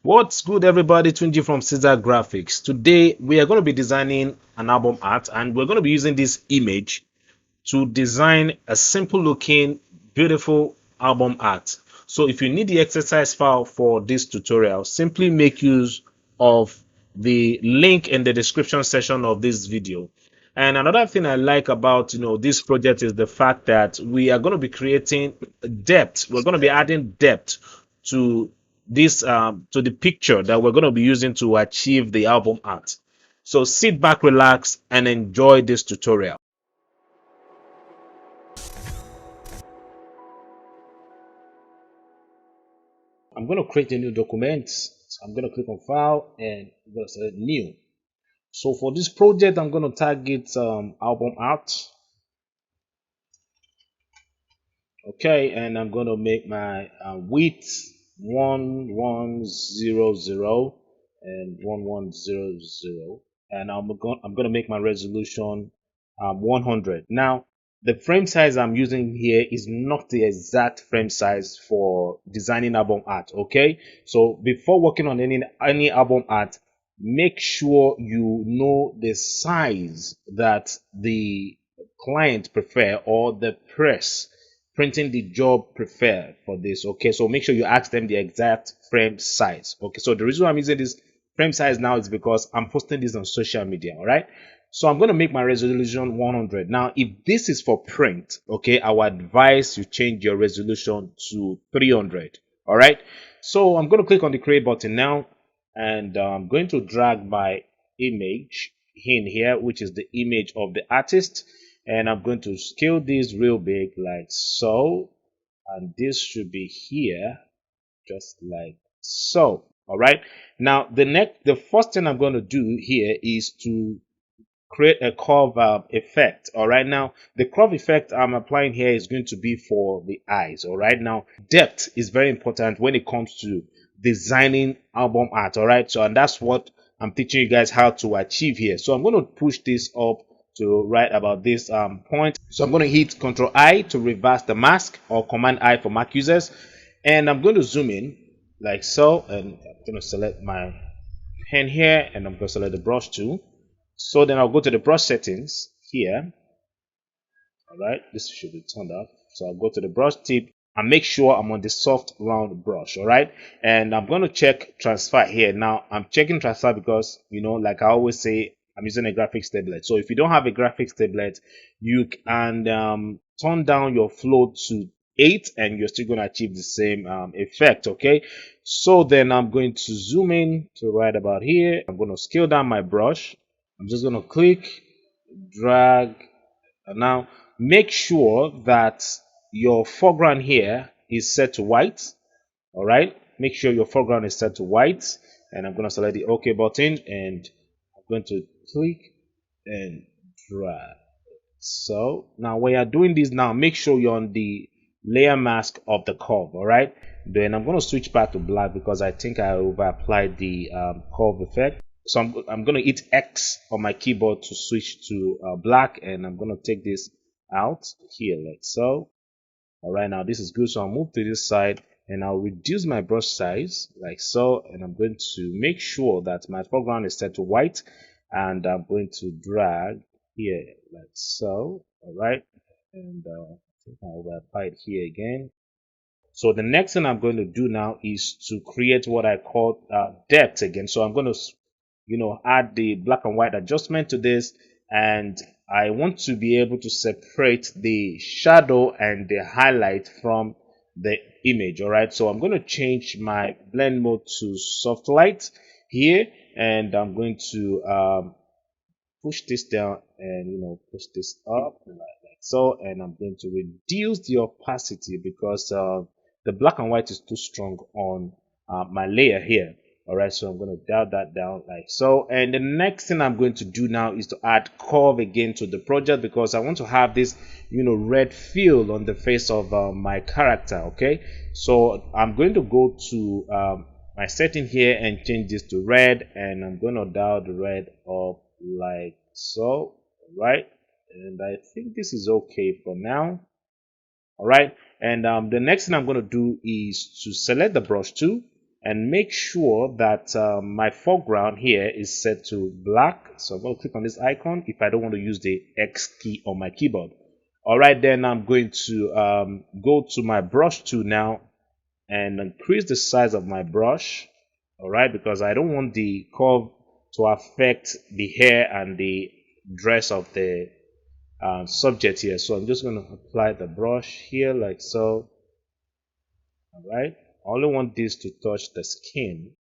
What's good, everybody? Tunji from Ceasar Graphics. Today we are going to be designing an album art, and we're going to be using this image to design a simple looking beautiful album art. So if you need the exercise file for this tutorial, simply make use of the link in the description section of this video. And another thing I like about this project is the fact that we are going to be creating depth. We're going to be adding depth to this to the picture that we're going to be using to achieve the album art. So sit back, relax, and enjoy this tutorial. I'm going to create a new document. So I'm going to click on file and I'm going to select new. So for this project, I'm going to target album art. Okay, and I'm going to make my width 1100 and 1100, and I'm going to make my resolution 100. Now, the frame size I'm using here is not the exact frame size for designing album art. Okay, so before working on any album art, make sure you know the size that the client prefer or the press printing the job prefer for this. Okay, so make sure you ask them the exact frame size. Okay, so the reason I'm using this frame size now is because I'm posting this on social media. All right, so I'm going to make my resolution 100. Now if this is for print, okay, I would advise you change your resolution to 300. All right, so I'm going to click on the create button now, and I'm going to drag my image in here, which is the image of the artist, and I'm going to scale this real big like so, and this should be here just like so. All right, now the first thing I'm going to do here is to create a curve effect. All right, now the curve effect I'm applying here is going to be for the eyes. All right, now depth is very important when it comes to designing album art. All right, so and that's what I'm teaching you guys how to achieve here. So I'm going to push this up to right about this point. So I'm going to hit Control I to reverse the mask, or Command I for Mac users, and I'm going to zoom in like so, and I'm going to select my pen here, and I'm going to select the brush tool. So then I'll go to the brush settings here. All right, this should be turned off. So I'll go to the brush tip and make sure I'm on the soft round brush. All right, and I'm going to check transfer here. Now I'm checking transfer because, like I always say, I'm using a graphics tablet. So if you don't have a graphics tablet, you can turn down your float to 8 and you're still going to achieve the same effect. Okay, so then I'm going to zoom in to right about here. I'm going to scale down my brush. I'm just going to click, drag, and now make sure that your foreground here is set to white. All right, make sure your foreground is set to white, and I'm going to select the OK button, and I'm going to click and drag. So now when you're doing this, now make sure you're on the layer mask of the curve. All right, then I'm going to switch back to black because I think I over applied the curve effect. So I'm going to hit X on my keyboard to switch to black, and I'm going to take this out here like so. All right, now this is good. So I'll move to this side and I'll reduce my brush size like so, and I'm going to make sure that my foreground is set to white, and I'm going to drag here like so. All right, and I think I'll apply it here again. So the next thing I'm going to do now is to create what I call depth again. So I'm going to add the black and white adjustment to this, and I want to be able to separate the shadow and the highlight from the image. All right, so I'm going to change my blend mode to soft light here, and I'm going to push this down and push this up like so, and I'm going to reduce the opacity because the black and white is too strong on my layer here. All right, so I'm going to dial that down like so, and the next thing I'm going to do now is to add curve again to the project because I want to have this red feel on the face of my character. Okay, so I'm going to go to my setting here and change this to red, and I'm going to dial the red up like so. Right, and I think this is okay for now. All right, and the next thing I'm going to do is to select the brush tool, and make sure that my foreground here is set to black. So I'm going to click on this icon if I don't want to use the X key on my keyboard. All right, then I'm going to go to my brush tool now and increase the size of my brush. All right, because I don't want the curve to affect the hair and the dress of the subject here. So I'm just going to apply the brush here like so. All right, I only want this to touch the skin.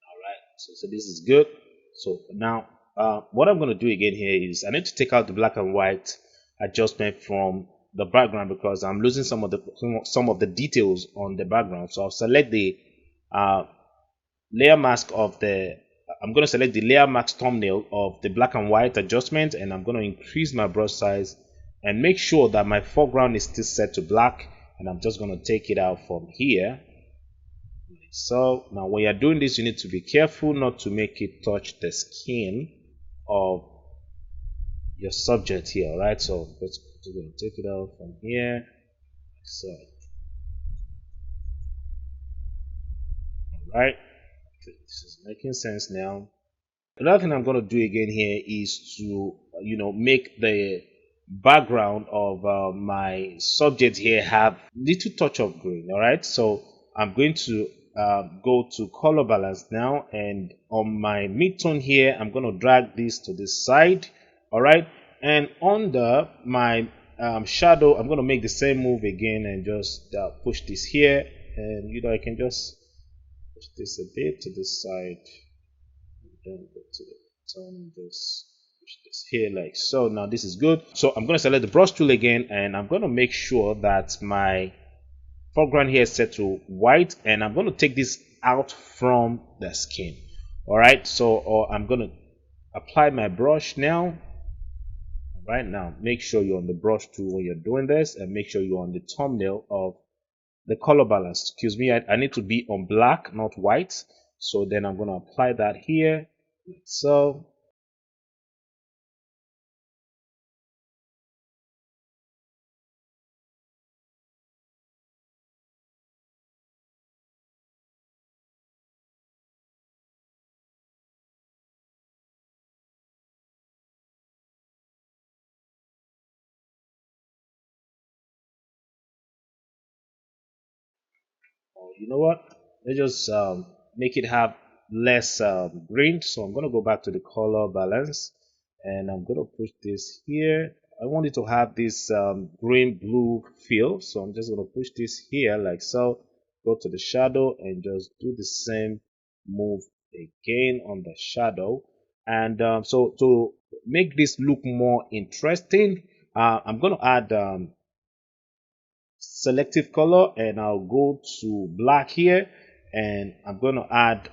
All right, so this is good. So now what I'm going to do again here is I need to take out the black and white adjustment from the background because I'm losing some of the details on the background. So I'll select the uh, layer mask of the I'm going to select the layer mask thumbnail of the black and white adjustment, and I'm going to increase my brush size and make sure that my foreground is still set to black, and I'm just going to take it out from here. So now when you're doing this, you need to be careful not to make it touch the skin of your subject here. All right, so let's going to take it out from here. So all right, this is making sense now. Another thing I'm going to do again here is to make the background of my subject here have little touch of green. All right, so I'm going to go to color balance now, and on my midtone here I'm going to drag this to this side. All right, and under my shadow I'm going to make the same move again and just push this here, and I can just push this a bit to this side. Then go to the bottom, just push this here like so. Now this is good. So I'm going to select the brush tool again, and I'm going to make sure that my foreground here is set to white, and I'm going to take this out from the skin. All right, so I'm going to apply my brush now. Right now, make sure you're on the brush tool when you're doing this, and make sure you're on the thumbnail of the color balance. Excuse me, I need to be on black, not white. So then I'm going to apply that here. So you know what? Let's just make it have less green. So I'm going to go back to the color balance, and I'm going to push this here. I want it to have this green blue feel. So I'm just going to push this here like so. Go to the shadow and just do the same move again on the shadow. And so to make this look more interesting, I'm going to add selective color, and I'll go to black here, and I'm going to add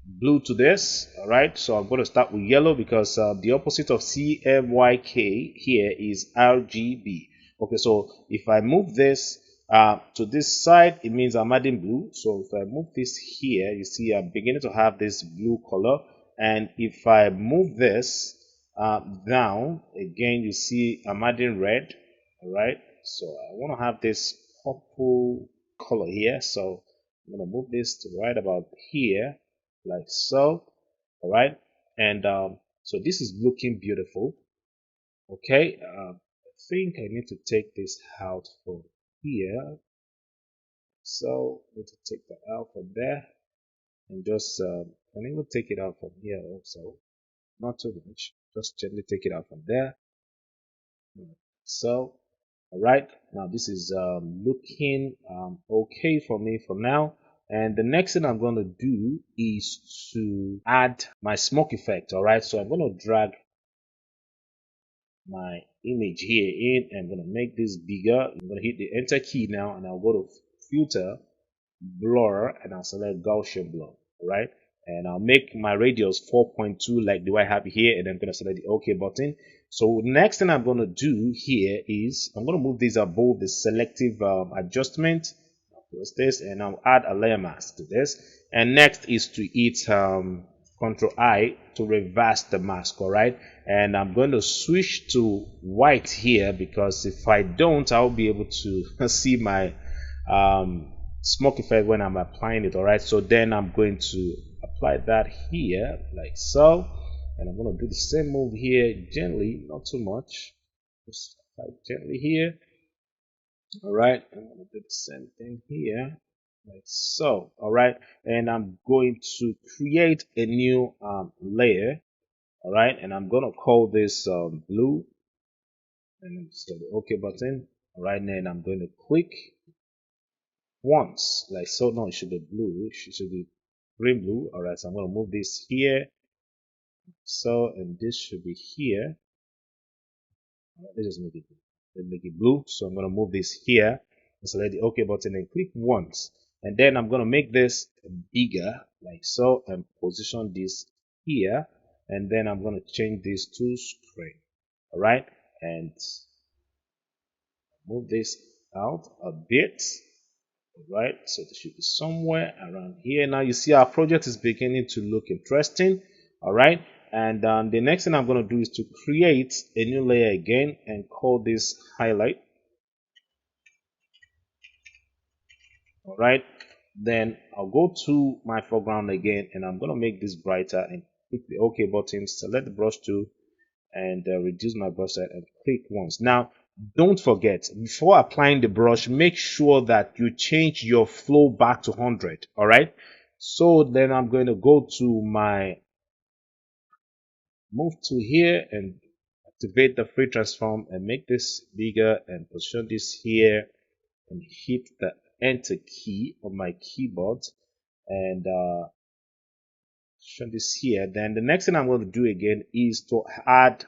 blue to this. All right, so I'm going to start with yellow because the opposite of CMYK here is RGB. Okay, so if I move this to this side, it means I'm adding blue. So if I move this here, you see I'm beginning to have this blue color, and if I move this down again, you see I'm adding red. All right, so I want to have this purple color here, so I'm going to move this to right about here like so. All right, and so this is looking beautiful. Okay, I think I need to take this out from here, so I need to take that out from there, and just can even take it out from here also, not too much, just gently take it out from there. So all right, now this is looking okay for me for now. And the next thing I'm going to do is to add my smoke effect. All right, so I'm going to drag my image here in, and I'm going to make this bigger. I'm going to hit the enter key now, and I'll go to filter, blur, and I'll select Gaussian blur. All right, and I'll make my radius 4.2 like the way I have it here, and I'm going to select the OK button. So next thing I'm going to do here is I'm going to move this above the selective adjustment. I'll close this, and I'll add a layer mask to this, And next is to hit Control I to reverse the mask. All right, and I'm going to switch to white here, because if I don't, I'll be able to see my smoke effect when I'm applying it. All right, so then I'm going to apply that here like so, and I'm going to do the same move here gently, not too much, just apply gently here. All right, I'm going to do the same thing here like so. All right, and I'm going to create a new layer. All right, and I'm going to call this blue, and then just hit the OK button. All right, and then I'm going to click once like so. No, it should be blue, it should be green blue. All right, so I'm going to move this here so, and this should be here. All right, let's just make it blue. Let's make it blue. So I'm going to move this here and select the OK button and click once, and then I'm going to make this bigger like so and position this here, and then I'm going to change this to screen. All right, and move this out a bit. Right, so this should be somewhere around here. Now you see our project is beginning to look interesting. All right, and the next thing I'm going to do is to create a new layer again and call this highlight. All right, then I'll go to my foreground again, and I'm going to make this brighter and click the OK button, select the brush tool, and reduce my brush size and click once. Now don't forget, before applying the brush, make sure that you change your flow back to 100. All right, so then I'm going to go to my move to here and activate the free transform and make this bigger and position this here and hit the enter key on my keyboard and position this here. Then the next thing I'm going to do again is to add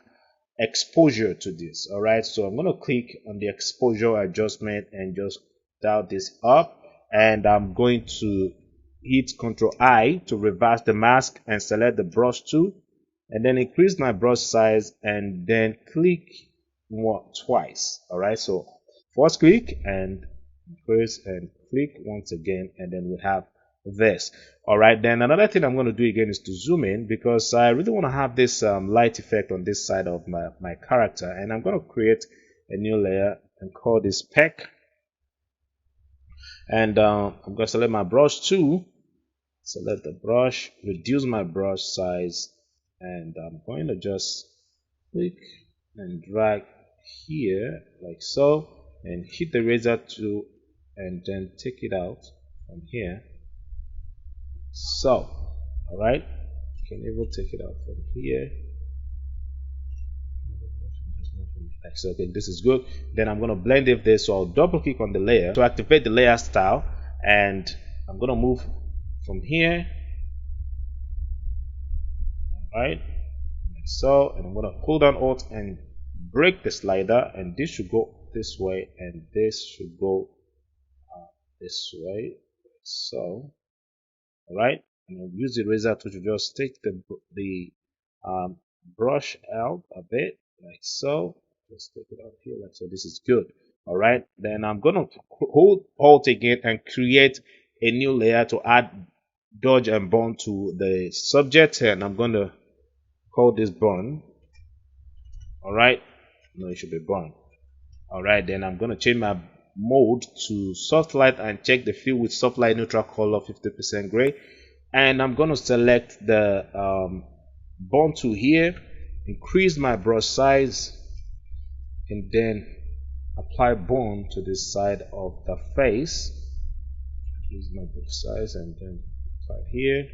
exposure to this. All right, so I'm going to click on the exposure adjustment and just dial this up, and I'm going to hit Ctrl I to reverse the mask and select the brush tool, and then increase my brush size and then click twice. All right, so first click and increase and click once again, and then we have this. All right, then another thing I'm going to do again is to zoom in, because I really want to have this light effect on this side of my character, and I'm going to create a new layer and call this speck, and I'm going to select my brush tool, select the brush, reduce my brush size, and I'm going to just click and drag here like so, and hit the eraser tool and then take it out from here. So, all right, you can even take it out from here. So, okay, this is good. Then I'm going to blend with this, so I'll double click on the layer to activate the layer style, and I'm going to move from here. All right, like so, and I'm going to hold down Alt and break the slider, and this should go this way, and this should go this way. So, all right, and I'll use the eraser tool to just take the brush out a bit like so. Just take it out here like so. This is good. All right, then I'm gonna hold Alt again and create a new layer to add dodge and burn to the subject, and I'm gonna call this burn. All right, no, it should be burn. All right, then I'm gonna change my mode to soft light and check the fill with soft light neutral color 50% gray, and I'm going to select the burn tool here, increase my brush size, and then apply burn to this side of the face. Increase my brush size and then apply here.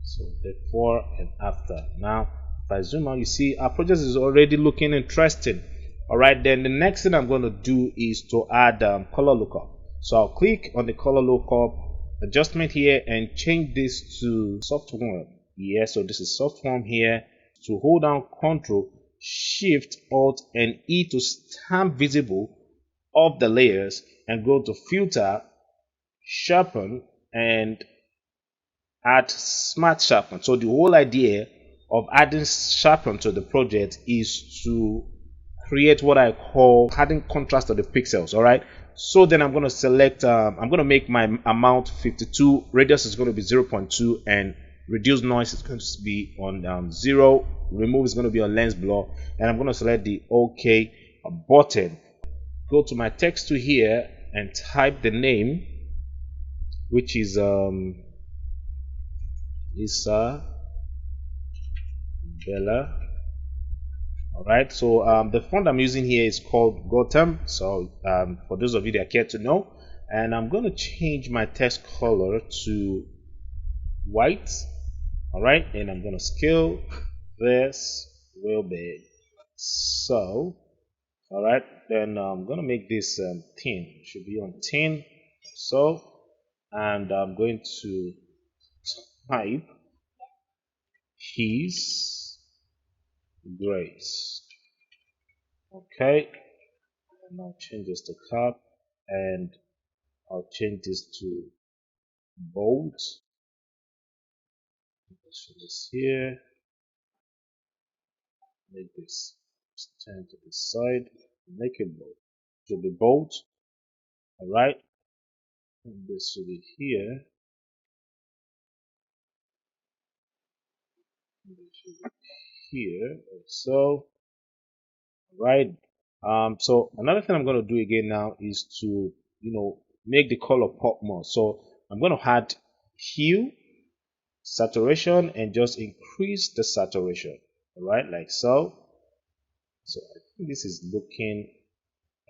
So before and after. Now if I zoom out, you see our project is already looking interesting. All right, then the next thing I'm going to do is to add color lookup. So I'll click on the color lookup adjustment here and change this to soft warm. Yeah, so this is soft warm here. To hold down Control Shift Alt and E to stamp visible of the layers, and go to filter, sharpen, and add smart sharpen. So the whole idea of adding sharpen to the project is to create what I call adding contrast to the pixels. All right. So then I'm going to select, I'm going to make my amount 52, radius is going to be 0.2, and reduce noise is going to be on 0, remove is going to be on lens blur, and I'm going to select the OK button. Go to my text to here and type the name, which is Ceasar Bella. All right, so the font I'm using here is called Gotham. So for those of you that care to know, and I'm going to change my text color to white. All right, and I'm going to scale this real big. So, all right, then I'm going to make this 10. It should be on 10. So, and I'm going to type His Grace. Okay, and I'll change this to cap, and I'll change this to bold. Let's this here. Make this stand to the side. Make it bold. It should be bold. All right, and this should be here. And this should be here. So, right. So another thing I'm going to do again now is to, make the color pop more. So I'm going to add hue, saturation, and just increase the saturation. All right, like so. So I think this is looking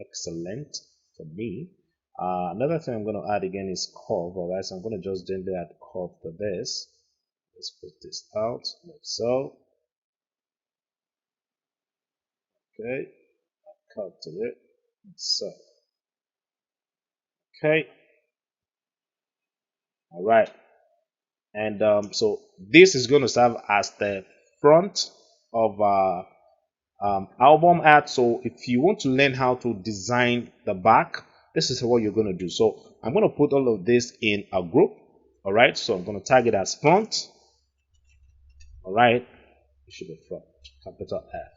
excellent for me. Another thing I'm going to add again is curve. All right, so I'm going to just gently add curve to this. Let's put this out like so. Okay, curve to it. So, okay, all right, and so this is going to serve as the front of our album art. So if you want to learn how to design the back, this is what you're going to do. So I'm going to put all of this in a group. All right, so I'm going to tag it as front. All right, it should be front, capital F.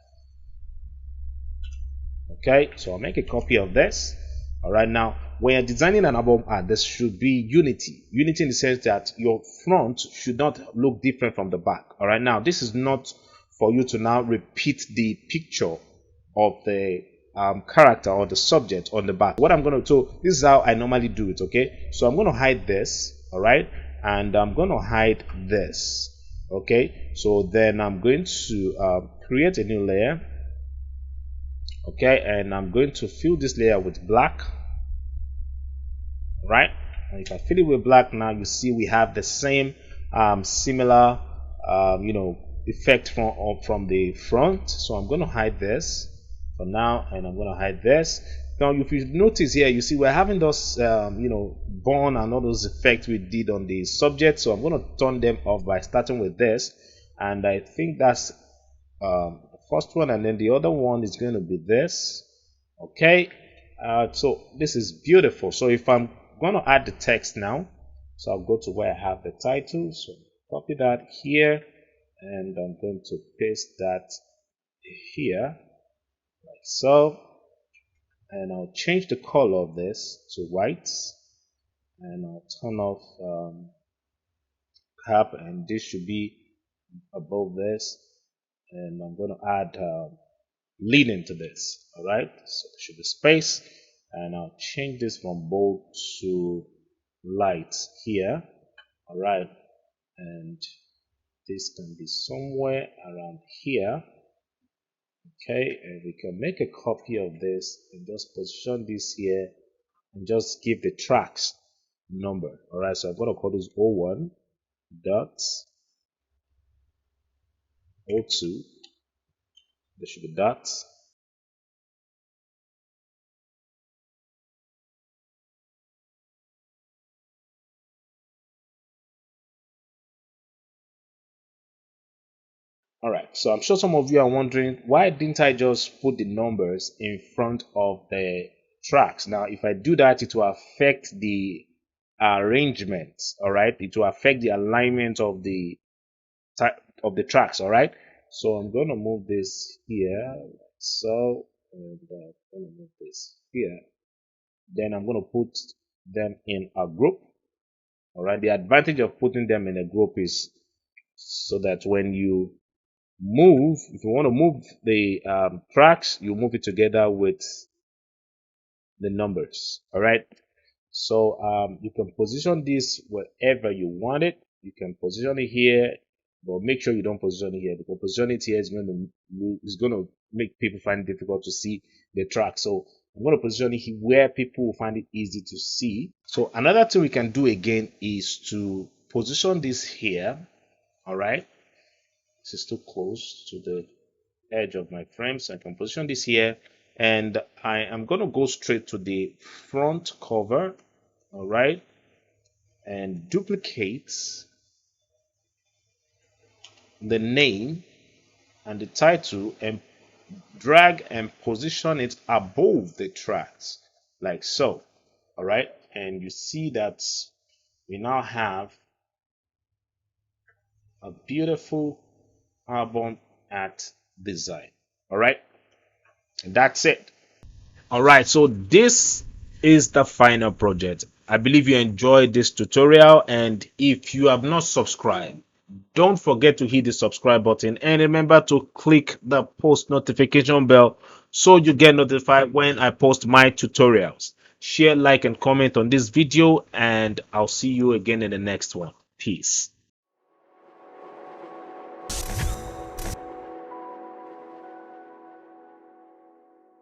Okay, so I'll make a copy of this. All right, now when you're designing an album art, there should be unity in the sense that your front should not look different from the back. All right, now this is not for you to now repeat the picture of the character or the subject on the back. What I'm going to do, this is how I normally do it. Okay, so I'm going to hide this. All right, and I'm going to hide this. Okay, so then I'm going to create a new layer. Okay, and I'm going to fill this layer with black. Right, and if I fill it with black, now you see we have the same similar effect from the front. So I'm going to hide this for now, and I'm going to hide this. Now if you notice here, you see we're having those burn and all those effects we did on the subject. So I'm going to turn them off by starting with this, and I think that's the first one, and then the other one is going to be this. Okay, so this is beautiful. So if I'm going to add the text now, so I'll go to where I have the title, so copy that here, and I'm going to paste that here like so, and I'll change the color of this to white, and I'll turn off cap, and this should be above this, and I'm going to add leading to this. All right, so there should be space, and I'll change this from bold to light here. All right, and this can be somewhere around here. Okay, and we can make a copy of this and just position this here and just give the tracks number. All right, so I'm going to call this O1 dot O2. There should be dots. All right, so I'm sure some of you are wondering, why didn't I just put the numbers in front of the tracks? Now, if I do that, it will affect the arrangement. All right, it will affect the alignment of the of the tracks. All right. So I'm going to move this here. So, and I'm going to move this here. Then I'm going to put them in a group. All right. The advantage of putting them in a group is so that when you move, if you want to move the tracks, you move it together with the numbers. All right. So you can position this wherever you want it. You can position it here, but make sure you don't position it here, because position it here is going to make people find it difficult to see the track. So I'm going to position it here where people will find it easy to see. So another thing we can do again is to position this here. All right. This is too close to the edge of my frame, so I can position this here, and I am going to go straight to the front cover. All right, and duplicate the name and the title and drag and position it above the tracks like so. All right, and you see that we now have a beautiful album art design. All right, and that's it. All right, so this is the final project. I believe you enjoyed this tutorial, and if you have not subscribed, don't forget to hit the subscribe button, and remember to click the post notification bell so you get notified when I post my tutorials. Share, like, and comment on this video, and I'll see you again in the next one. Peace.